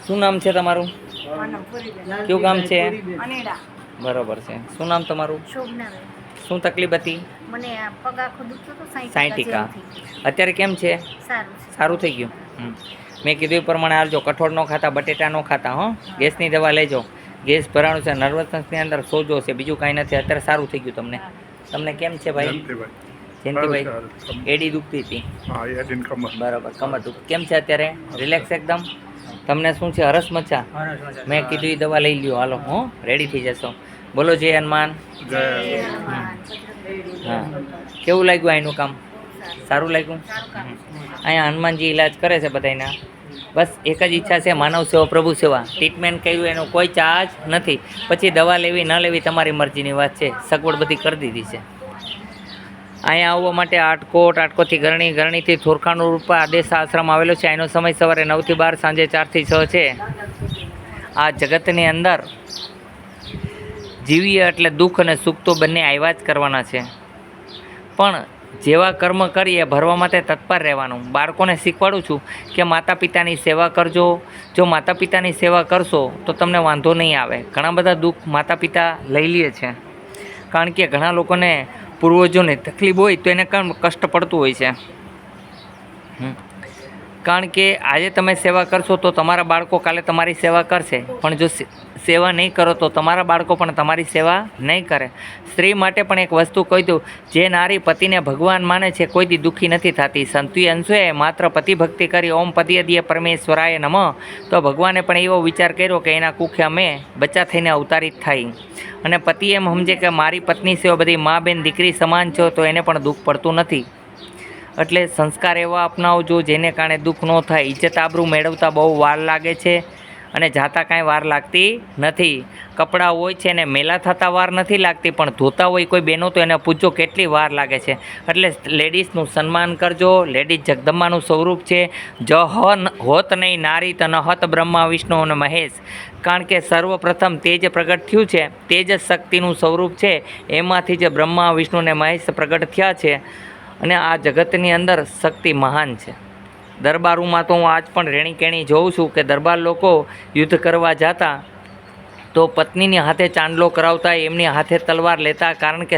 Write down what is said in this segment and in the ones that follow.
શું નામ છે તમારું? કયું ગામ છે? અનેડા. બરોબર છે. શું નામ તમારું? શોભનાબેન. શું તકલીફ હતી? મને આ પગ આખો દુખતો હતો 60 60 અત્યારે કેમ છે? સારું છે. સારું થઈ ગયું. મેં કીધું એ પ્રમાણે હાલજો. કઠોળ ન ખાતા, બટેટા ન ખાતા. હો, ગેસની દવા લેજો. ગેસ ભરાણું છે, નર્વસનેસની અંદર સોજો છે, બીજું કાંઈ નથી. અત્યારે સારું થઈ ગયું તમને. તમને કેમ છે ભાઈ? જયંતિભાઈ, એડી દુખતી હતી. બરાબર, કમર દુખ. કેમ છે અત્યારે? રિલેક્સ એકદમ. તમને શું છે? હરસ મચા? મેં કીધું એ દવા લઈ લ્યો. હાલો, હો, રેડી થઈ જશો. બોલો જય હનુમાન. હા, કેવું લાગ્યું અહીંનું કામ? સારું લાગ્યું. અહીંયા હનુમાનજી ઈલાજ કરે છે બધાના. બસ એક જ ઈચ્છા છે, માનવ સેવા પ્રભુ સેવા. ટ્રીટમેન્ટ કર્યું એનો કોઈ ચાર્જ નથી. પછી દવા લેવી ન લેવી તમારી મરજીની વાત છે. સગવડ બધી કરી દીધી છે. અહીંયા આવવા માટે આટકોટથી ગરણી, ગરણીથી થોરખાનું રૂપા આદેશ આશ્રમ આવેલો છે. એનો સમય સવારે 9 થી 12, સાંજે 4 થી 6 છે. આ જગતની અંદર જીવીએ એટલે દુઃખ અને સુખ તો બંને આવ્યા જ કરવાના છે. પણ જેવા કર્મ કરીએ ભરવા માટે તત્પર રહેવાનું. બાળકોને શીખવાડું છું કે માતા પિતાની સેવા કરજો. જો માતા પિતાની સેવા કરશો તો તમને વાંધો નહીં આવે. ઘણા બધા દુઃખ માતા પિતા લઈ લે છે, કારણ કે ઘણા લોકોને પૂર્વજોને તકલીફ હોય તો એને કામ કષ્ટ પડતું હોય છે. કારણ કે આજે તમે સેવા કરશો તો તમારા બાળકો કાલે તમારી સેવા કરશે, પણ જો સેવા નહીં કરો તો તમારા બાળકો પણ તમારી સેવા નહીં કરે. સ્ત્રી માટે પણ એક વસ્તુ કહી દઉં, જે નારી પતિને ભગવાન માને છે કોઈ દી દુઃખી નથી થતી. સંતુ અંશુએ માત્ર પતિ ભક્તિ કરી ઓમ પતિયદિય પરમેશ્વરાય નમઃ, તો ભગવાને પણ એવો વિચાર કર્યો કે એના કુખે અમે બચ્ચા થઈને અવતારિત થાય. અને પતિ એમ સમજે કે મારી પત્ની છે બધી મા બેન દીકરી સમાન છો, તો એને પણ દુઃખ પડતું નથી. એટલે સંસ્કાર એવા અપનાવજો જેને કારણે દુઃખ ન થાય. ઇજ્જત આબરૂ મેળવતા બહુ વાર લાગે છે અને જાતા કાંઈ વાર લાગતી નથી. કપડાં હોય છે એને મેલા થતાં વાર નથી લાગતી, પણ ધોતા હોય કોઈ બહેનો તો એને પૂછજો કેટલી વાર લાગે છે. એટલે લેડીઝનું સન્માન કરજો. લેડીઝ જગદંબાનું સ્વરૂપ છે. જ હોત નહીં નારી તન હત બ્રહ્મા વિષ્ણુ અને મહેશ. કારણ કે સર્વપ્રથમ તેજ પ્રગટ થયું છે. તેજ શક્તિનું સ્વરૂપ છે. એમાંથી જ બ્રહ્મા વિષ્ણુ અને મહેશ પ્રગટ થયા છે. અને આ જગતની અંદર શક્તિ મહાન છે. દરબારોમાં તો હું આજ પણ રેણી કેણી જોઉં છું કે દરબાર લોકો યુદ્ધ કરવા જતા તો પત્નીની હાથે ચાંદલો કરાવતા, એમની હાથે તલવાર લેતા, કારણ કે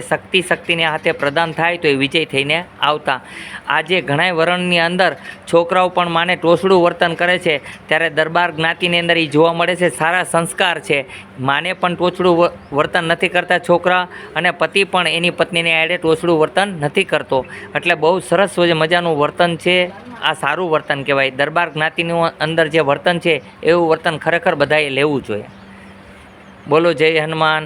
શક્તિને હાથે પ્રદાન થાય તો એ વિજય થઈને આવતા. આજે ઘણા વરણની અંદર છોકરાઓ પણ માને ટોસડું વર્તન કરે છે, ત્યારે દરબાર જ્ઞાતિની અંદર એ જોવા મળે છે. સારા સંસ્કાર છે. માને પણ ટોચડું વર્તન નથી કરતા છોકરા, અને પતિ પણ એની પત્નીને આડે ટોચડું વર્તન નથી કરતો. એટલે બહુ સરસ મજાનું વર્તન છે. આ સારું વર્તન કહેવાય. દરબાર જ્ઞાતિનું અંદર જે વર્તન છે એવું વર્તન ખરેખર બધાએ લેવું જોઈએ. બોલો જય હનુમાન.